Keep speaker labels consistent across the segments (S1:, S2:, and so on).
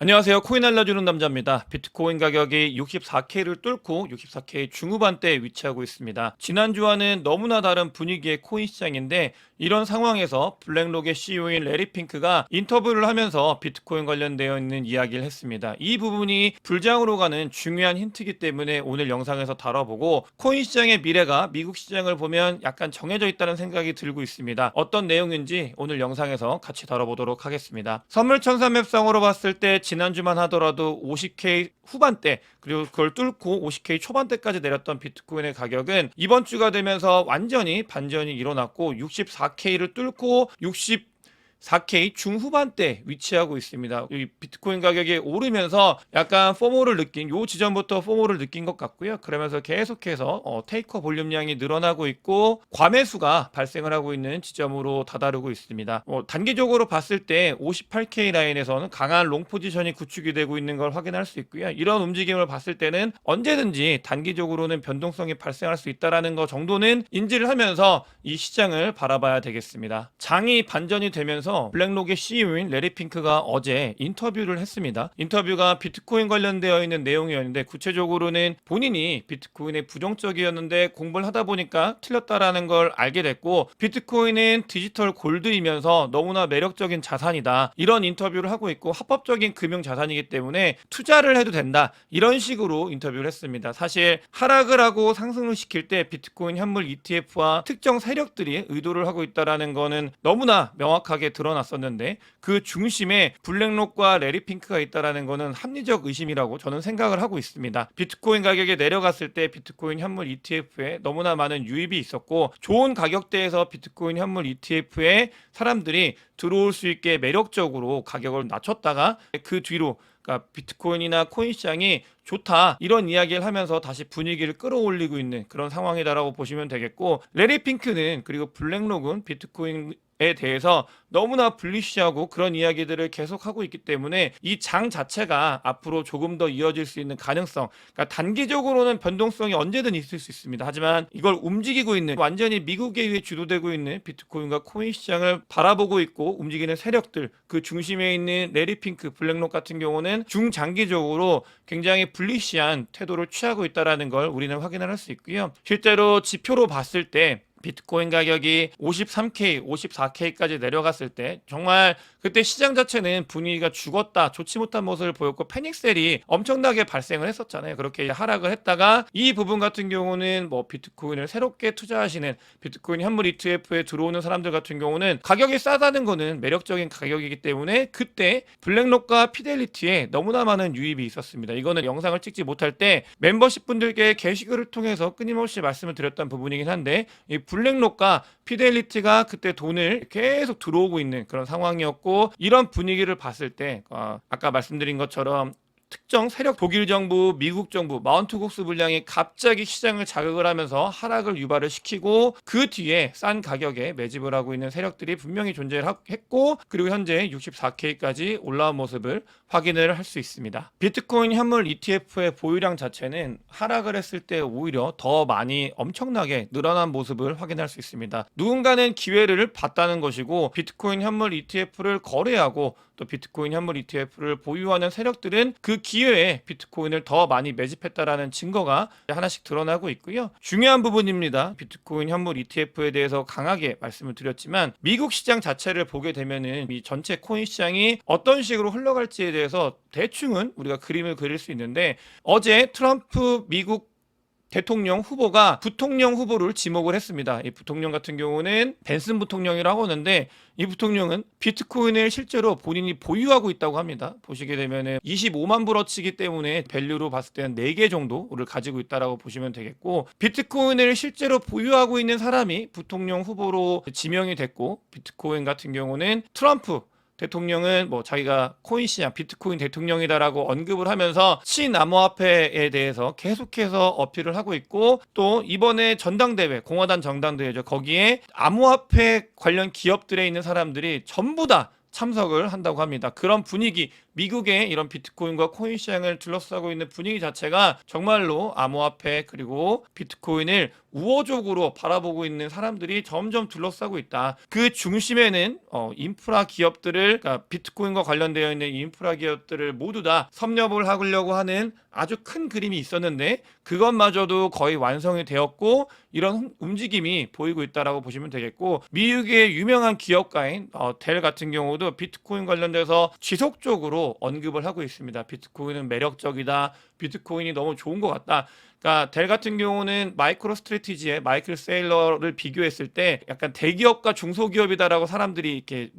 S1: 안녕하세요. 코인 알려주는 남자입니다. 비트코인 가격이 64K를 뚫고 64K 중후반대에 위치하고 있습니다. 지난주와는 너무나 다른 분위기의 코인 시장인데 이런 상황에서 블랙록의 CEO인 레리 핑크가 인터뷰를 하면서 비트코인 관련되어 있는 이야기를 했습니다. 이 부분이 불장으로 가는 중요한 힌트이기 때문에 오늘 영상에서 다뤄보고 코인 시장의 미래가 미국 시장을 보면 약간 정해져 있다는 생각이 들고 있습니다. 어떤 내용인지 오늘 영상에서 같이 다뤄보도록 하겠습니다. 선물천사 맵상으로 봤을 때 지난주만 하더라도 50K 후반대 그리고 그걸 뚫고 50K 초반대까지 내렸던 비트코인의 가격은 이번 주가 되면서 완전히 반전이 일어났고 64K를 뚫고 4K 중후반대 위치하고 있습니다. 이 비트코인 가격이 오르면서 약간 포모를 느낀 요 지점부터 포모를 느낀 것 같고요. 그러면서 계속해서 테이커 볼륨량이 늘어나고 있고 과매수가 발생을 하고 있는 지점으로 다다르고 있습니다. 단기적으로 봤을 때 58K 라인에서는 강한 롱 포지션이 구축이 되고 있는 걸 확인할 수 있고요. 이런 움직임을 봤을 때는 언제든지 단기적으로는 변동성이 발생할 수 있다라는 거 정도는 인지를 하면서 이 시장을 바라봐야 되겠습니다. 장이 반전이 되면서 블랙록의 CEO인 레리 핑크가 어제 인터뷰를 했습니다. 인터뷰가 비트코인 관련되어 있는 내용이었는데 구체적으로는 본인이 비트코인에 부정적이었는데 공부를 하다 보니까 틀렸다라는 걸 알게 됐고 비트코인은 디지털 골드이면서 너무나 매력적인 자산이다. 이런 인터뷰를 하고 있고 합법적인 금융 자산이기 때문에 투자를 해도 된다. 이런 식으로 인터뷰를 했습니다. 사실 하락을 하고 상승을 시킬 때 비트코인 현물 ETF와 특정 세력들이 의도를 하고 있다라는 거는 너무나 명확하게 드러났었는데 그 중심에 블랙록과 레리 핑크가 있다라는 거는 합리적 의심이라고 저는 생각을 하고 있습니다. 비트코인 가격이 내려갔을 때 비트코인 현물 ETF에 너무나 많은 유입이 있었고 좋은 가격대에서 비트코인 현물 ETF에 사람들이 들어올 수 있게 매력적으로 가격을 낮췄다가 그 뒤로 그러니까 비트코인이나 코인 시장이 좋다 이런 이야기를 하면서 다시 분위기를 끌어올리고 있는 그런 상황이다라고 보시면 되겠고 레리 핑크는 그리고 블랙록은 비트코인에 대해서 너무나 불리시하고 그런 이야기들을 계속하고 있기 때문에 이 장 자체가 앞으로 조금 더 이어질 수 있는 가능성 그러니까 단기적으로는 변동성이 언제든 있을 수 있습니다. 하지만 이걸 움직이고 있는 완전히 미국에 의해 주도되고 있는 비트코인과 코인 시장을 바라보고 있고 움직이는 세력들 그 중심에 있는 레리 핑크 블랙록 같은 경우는 중장기적으로 굉장히 불리시한 태도를 취하고 있다는 걸 우리는 확인을 할 수 있고요. 실제로 지표로 봤을 때 비트코인 가격이 53K, 54K까지 내려갔을 때 정말 그때 시장 자체는 분위기가 죽었다, 좋지 못한 모습을 보였고 패닉셀이 엄청나게 발생을 했었잖아요. 그렇게 하락을 했다가 이 부분 같은 경우는 뭐 비트코인을 새롭게 투자하시는 비트코인 현물 ETF에 들어오는 사람들 같은 경우는 가격이 싸다는 거는 매력적인 가격이기 때문에 그때 블랙록과 피델리티에 너무나 많은 유입이 있었습니다. 이거는 영상을 찍지 못할 때 멤버십 분들께 게시글을 통해서 끊임없이 말씀을 드렸던 부분이긴 한데 이 블랙록과 피델리티가 그때 돈을 계속 들어오고 있는 그런 상황이었고 이런 분위기를 봤을 때 아까 말씀드린 것처럼 특정 세력 독일 정부, 미국 정부, 마운트 국수 불량이 갑자기 시장을 자극을 하면서 하락을 유발을 시키고 그 뒤에 싼 가격에 매집을 하고 있는 세력들이 분명히 존재했고 그리고 현재 64K까지 올라온 모습을 확인을 할 수 있습니다. 비트코인 현물 ETF의 보유량 자체는 하락을 했을 때 오히려 더 많이 엄청나게 늘어난 모습을 확인할 수 있습니다. 누군가는 기회를 봤다는 것이고 비트코인 현물 ETF를 거래하고 또 비트코인 현물 ETF를 보유하는 세력들은 그 기회에 비트코인을 더 많이 매집했다라는 증거가 하나씩 드러나고 있고요. 중요한 부분입니다. 비트코인 현물 ETF에 대해서 강하게 말씀을 드렸지만 미국 시장 자체를 보게 되면은 이 전체 코인 시장이 어떤 식으로 흘러갈지에 대해서 대충은 우리가 그림을 그릴 수 있는데 어제 트럼프 미국 대통령 후보가 부통령 후보를 지목을 했습니다. 이 부통령 같은 경우는 벤슨 부통령이라고 하는데 이 부통령은 비트코인을 실제로 본인이 보유하고 있다고 합니다. 보시게 되면은 25만 불어치기 때문에 밸류로 봤을 때는 4개 정도를 가지고 있다라고 보시면 되겠고 비트코인을 실제로 보유하고 있는 사람이 부통령 후보로 지명이 됐고 비트코인 같은 경우는 트럼프 대통령은 뭐 자기가 코인 시장 비트코인 대통령이다라고 언급을 하면서 친암호화폐에 대해서 계속해서 어필을 하고 있고 또 이번에 전당대회 공화당 전당대회죠. 거기에 암호화폐 관련 기업들에 있는 사람들이 전부 다 참석을 한다고 합니다. 그런 분위기 미국의 이런 비트코인과 코인 시장을 둘러싸고 있는 분위기 자체가 정말로 암호화폐 그리고 비트코인을 우호적으로 바라보고 있는 사람들이 점점 둘러싸고 있다. 그 중심에는 인프라 기업들을, 그러니까 비트코인과 관련되어 있는 인프라 기업들을 모두 다 섭렵을 하려고 하는 아주 큰 그림이 있었는데 그것마저도 거의 완성이 되었고 이런 움직임이 보이고 있다라고 보시면 되겠고, 미국의 유명한 기업가인 델 같은 경우도 비트코인 관련돼서 지속적으로 언급을 하고 있습니다. 비트코인은 매력적이다. 비트코인이 너무 좋은 것 같다. 그러니까 델 같은 경우는 마이크로 스트래티지의 마이클 세일러를 비교했을 때 약간 대기업과 중소기업이다라고 사람들이 이렇게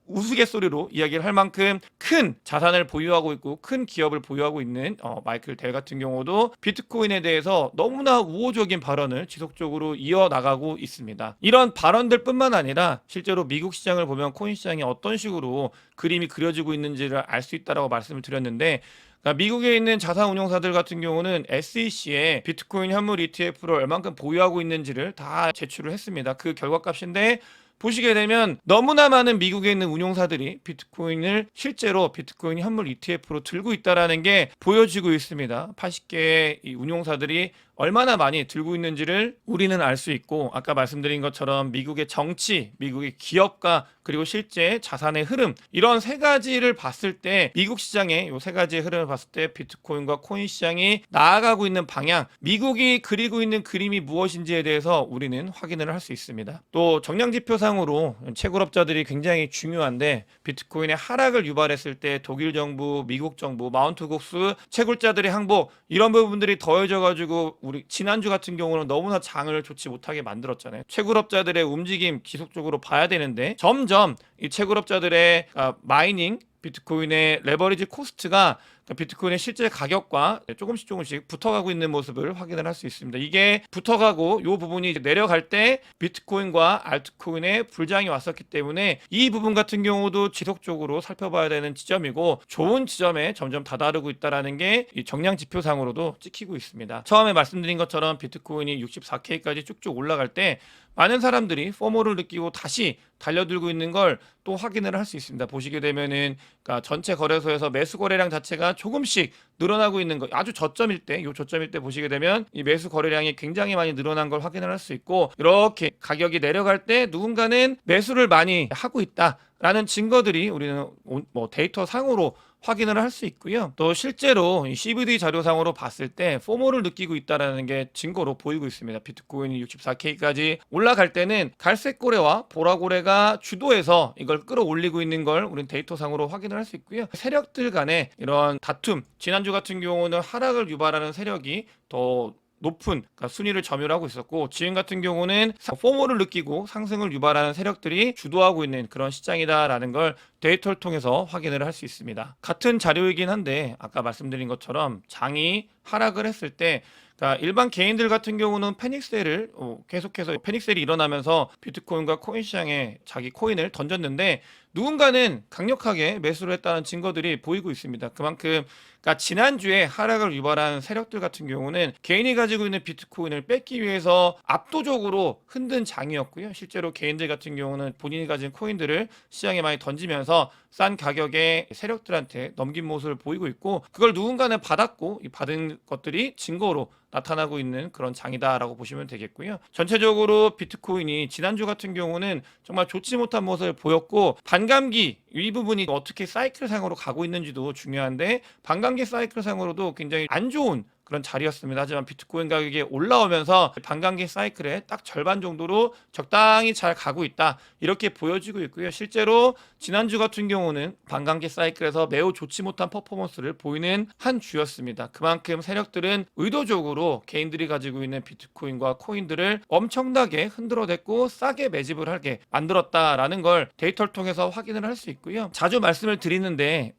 S1: 우스갯소리로 이야기를 할 만큼 큰 자산을 보유하고 있고 큰 기업을 보유하고 있는 마이클 델 같은 경우도 비트코인에 대해서 너무나 우호적인 발언을 지속적으로 이어나가고 있습니다. 이런 발언들 뿐만 아니라 실제로 미국 시장을 보면 코인 시장이 어떤 식으로 그림이 그려지고 있는지를 알 수 있다라고 말씀을 드렸는데, 그러니까 미국에 있는 자산운용사들 같은 경우는 SEC에 비트코인 현물 ETF를 얼만큼 보유하고 있는지를 다 제출을 했습니다. 그 결과값인데 보시게 되면 너무나 많은 미국에 있는 운용사들이 비트코인을 실제로 비트코인 현물 ETF로 들고 있다는 게 보여지고 있습니다. 80개의 이 운용사들이 얼마나 많이 들고 있는지를 우리는 알 수 있고, 아까 말씀드린 것처럼 미국의 정치, 미국의 기업가, 그리고 실제 자산의 흐름, 이런 세 가지를 봤을 때 미국 시장의 이 세 가지의 흐름을 봤을 때 비트코인과 코인 시장이 나아가고 있는 방향, 미국이 그리고 있는 그림이 무엇인지에 대해서 우리는 확인을 할 수 있습니다. 또 정량지표상으로 채굴업자들이 굉장히 중요한데, 비트코인의 하락을 유발했을 때 독일 정부, 미국 정부, 마운트 곡스 채굴자들의 항복, 이런 부분들이 더해져 가지고 우리 지난주 같은 경우는 너무나 장을 좋지 못하게 만들었잖아요. 채굴업자들의 움직임 지속적으로 봐야 되는데 점점 이 채굴업자들의 마이닝 비트코인의 레버리지 코스트가 비트코인의 실제 가격과 조금씩 붙어가고 있는 모습을 확인을 할 수 있습니다. 이게 붙어가고 이 부분이 이제 내려갈 때 비트코인과 알트코인의 불장이 왔었기 때문에 이 부분 같은 경우도 지속적으로 살펴봐야 되는 지점이고, 좋은 지점에 점점 다다르고 있다는 게 이 정량 지표상으로도 찍히고 있습니다. 처음에 말씀드린 것처럼 비트코인이 64K까지 쭉쭉 올라갈 때 많은 사람들이 포모를 느끼고 다시 달려들고 있는 걸 또 확인을 할 수 있습니다. 보시게 되면은 그러니까 전체 거래소에서 매수 거래량 자체가 조금씩 늘어나고 있는 거, 아주 저점일 때, 요 저점일 때 보시게 되면 이 매수 거래량이 굉장히 많이 늘어난 걸 확인을 할 수 있고, 이렇게 가격이 내려갈 때 누군가는 매수를 많이 하고 있다라는 증거들이 우리는 뭐 데이터 상으로 확인을 할 수 있고요. 또 실제로 이 CVD 자료상으로 봤을 때 포모를 느끼고 있다는 게 증거로 보이고 있습니다. 비트코인이 64K까지 올라갈 때는 갈색 고래와 보라 고래가 주도해서 이걸 끌어올리고 있는 걸 우리는 데이터상으로 확인을 할 수 있고요. 세력들 간의 이런 다툼, 지난주 같은 경우는 하락을 유발하는 세력이 더 높은 순위를 점유하고 있었고, 지금 같은 경우는 포모를 느끼고 상승을 유발하는 세력들이 주도하고 있는 그런 시장이다라는 걸 데이터를 통해서 확인을 할 수 있습니다. 같은 자료이긴 한데 아까 말씀드린 것처럼 장이 하락을 했을 때, 그러니까 일반 개인들 같은 경우는 패닉셀을 계속해서 패닉셀이 일어나면서 비트코인과 코인 시장에 자기 코인을 던졌는데 누군가는 강력하게 매수를 했다는 증거들이 보이고 있습니다. 그만큼 그러니까 지난주에 하락을 유발한 세력들 같은 경우는 개인이 가지고 있는 비트코인을 뺏기 위해서 압도적으로 흔든 장이었고요. 실제로 개인들 같은 경우는 본인이 가진 코인들을 시장에 많이 던지면서 싼 가격에 세력들한테 넘긴 모습을 보이고 있고, 그걸 누군가는 받았고 이 받은 것들이 증거로 나타나고 있는 그런 장이다라고 보시면 되겠고요. 전체적으로 비트코인이 지난주 같은 경우는 정말 좋지 못한 모습을 보였고, 반감기 이 부분이 어떻게 사이클상으로 가고 있는지도 중요한데 반감기 사이클상으로도 굉장히 안 좋은 그런 자리였습니다. 하지만 비트코인 가격이 올라오면서 반감기 사이클의 딱 절반 정도로 적당히 잘 가고 있다, 이렇게 보여지고 있고요. 실제로 지난주 같은 경우는 반감기 사이클에서 매우 좋지 못한 퍼포먼스를 보이는 한 주였습니다. 그만큼 세력들은 의도적으로 개인들이 가지고 있는 비트코인과 코인들을 엄청나게 흔들어댔고 싸게 매집을 하게 만들었다라는 걸 데이터를 통해서 확인을 할 수 있고요. 자주 말씀을 드리는데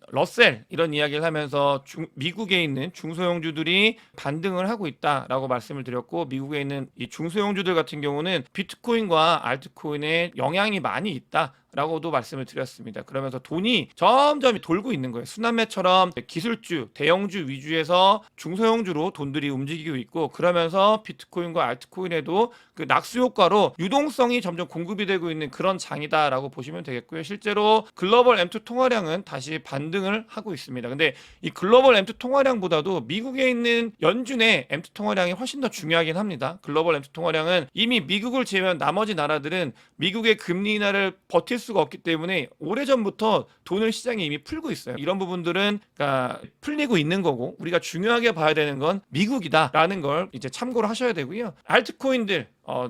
S1: 러셀 이런 이야기를 하면서 미국에 있는 중소형주들이 반등을 하고 있다라고 말씀을 드렸고, 미국에 있는 이 중소형주들 같은 경우는 비트코인과 알트코인에 영향이 많이 있다 라고도 말씀을 드렸습니다. 그러면서 돈이 점점 돌고 있는 거예요. 순환매처럼 기술주, 대형주 위주에서 중소형주로 돈들이 움직이고 있고, 그러면서 비트코인과 알트코인에도 그 낙수 효과로 유동성이 점점 공급이 되고 있는 그런 장이다라고 보시면 되겠고요. 실제로 글로벌 M2 통화량은 다시 반등을 하고 있습니다. 근데 이 글로벌 M2 통화량보다도 미국에 있는 연준의 M2 통화량이 훨씬 더 중요하긴 합니다. 글로벌 M2 통화량은 이미 미국을 제외한 나머지 나라들은 미국의 금리 인하를 버틸 수가 없기 때문에 오래전부터 돈을 시장에 이미 풀고 있어요. 이런 부분들은 그러니까 풀리고 있는 거고, 우리가 중요하게 봐야 되는 건 미국이다라는 걸 이제 참고를 하셔야 되고요. 알트코인들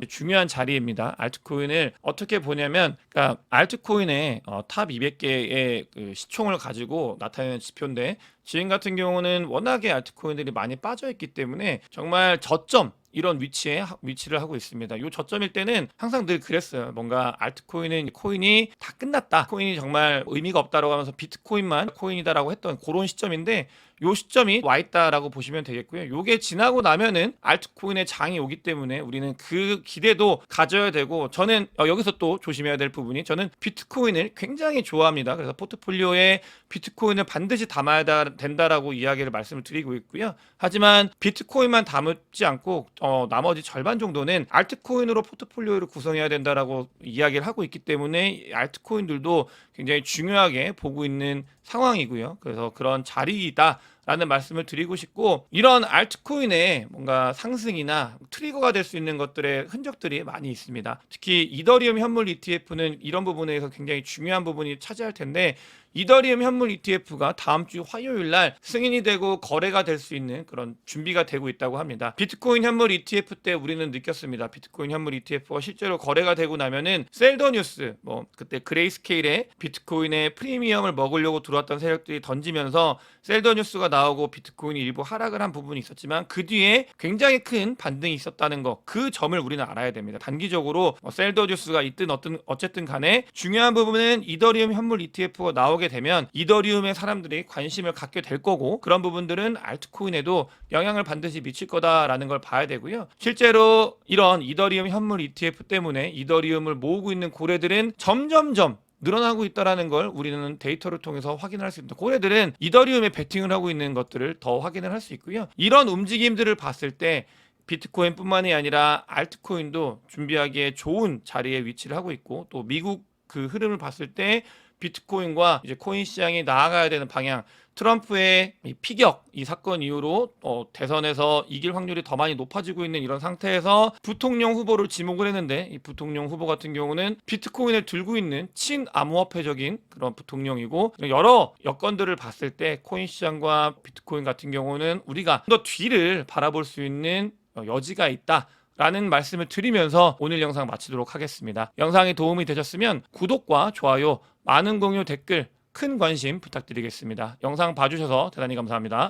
S1: 중요한 자리입니다. 알트코인을 어떻게 보냐면, 그러니까 알트코인의 탑 200개의 그 시총을 가지고 나타내는 지표인데, 지금 같은 경우는 워낙에 알트코인들이 많이 빠져 있기 때문에 정말 저점 이런 위치를 하고 있습니다. 요 저점일 때는 항상 늘 그랬어요. 뭔가 알트코인은 코인이 다 끝났다, 코인이 정말 의미가 없다라고 하면서 비트코인만 코인이다라고 했던 그런 시점인데, 요 시점이 와 있다라고 보시면 되겠고요. 요게 지나고 나면은 알트코인의 장이 오기 때문에 우리는 그 기대도 가져야 되고, 저는 여기서 또 조심해야 될 부분이, 저는 비트코인을 굉장히 좋아합니다. 그래서 포트폴리오에 비트코인을 반드시 담아야 된다라고 이야기를 말씀을 드리고 있고요. 하지만 비트코인만 담지 않고 나머지 절반 정도는 알트코인으로 포트폴리오를 구성해야 된다라고 이야기를 하고 있기 때문에 알트코인들도 굉장히 중요하게 보고 있는 상황이고요. 그래서 그런 자리이다라는 말씀을 드리고 싶고, 이런 알트코인의 뭔가 상승이나 트리거가 될 수 있는 것들의 흔적들이 많이 있습니다. 특히 이더리움 현물 ETF는 이런 부분에서 굉장히 중요한 부분이 차지할 텐데, 이더리움 현물 ETF가 다음 주 화요일 날 승인이 되고 거래가 될 수 있는 그런 준비가 되고 있다고 합니다. 비트코인 현물 ETF 때 우리는 느꼈습니다. 비트코인 현물 ETF가 실제로 거래가 되고 나면은 셀더 뉴스, 그때 그레이스케일에 비트코인의 프리미엄을 먹으려고 들어왔던 세력들이 던지면서 셀더 뉴스가 나오고 비트코인이 일부 하락을 한 부분이 있었지만, 그 뒤에 굉장히 큰 반등이 있었다는 거, 그 점을 우리는 알아야 됩니다. 단기적으로 셀더 뉴스가 있든 어쨌든 간에 중요한 부분은 이더리움 현물 ETF가 나오게 되면 이더리움의 사람들이 관심을 갖게 될 거고, 그런 부분들은 알트코인에도 영향을 반드시 미칠 거다라는 걸 봐야 되고요. 실제로 이런 이더리움 현물 ETF 때문에 이더리움을 모으고 있는 고래들은 점점점 늘어나고 있다라는 걸 우리는 데이터를 통해서 확인할 수 있습니다. 고래들은 이더리움에 베팅을 하고 있는 것들을 더 확인을 할 수 있고요. 이런 움직임들을 봤을 때 비트코인뿐만이 아니라 알트코인도 준비하기에 좋은 자리에 위치를 하고 있고, 또 미국 그 흐름을 봤을 때 비트코인과 이제 코인 시장이 나아가야 되는 방향, 트럼프의 이 피격, 이 사건 이후로 대선에서 이길 확률이 더 많이 높아지고 있는 이런 상태에서 부통령 후보를 지목을 했는데, 이 부통령 후보 같은 경우는 비트코인을 들고 있는 친암호화폐적인 그런 부통령이고, 여러 여건들을 봤을 때 코인 시장과 비트코인 같은 경우는 우리가 더 뒤를 바라볼 수 있는 여지가 있다 라는 말씀을 드리면서 오늘 영상 마치도록 하겠습니다. 영상이 도움이 되셨으면 구독과 좋아요, 많은 공유, 댓글, 큰 관심 부탁드리겠습니다. 영상 봐주셔서 대단히 감사합니다.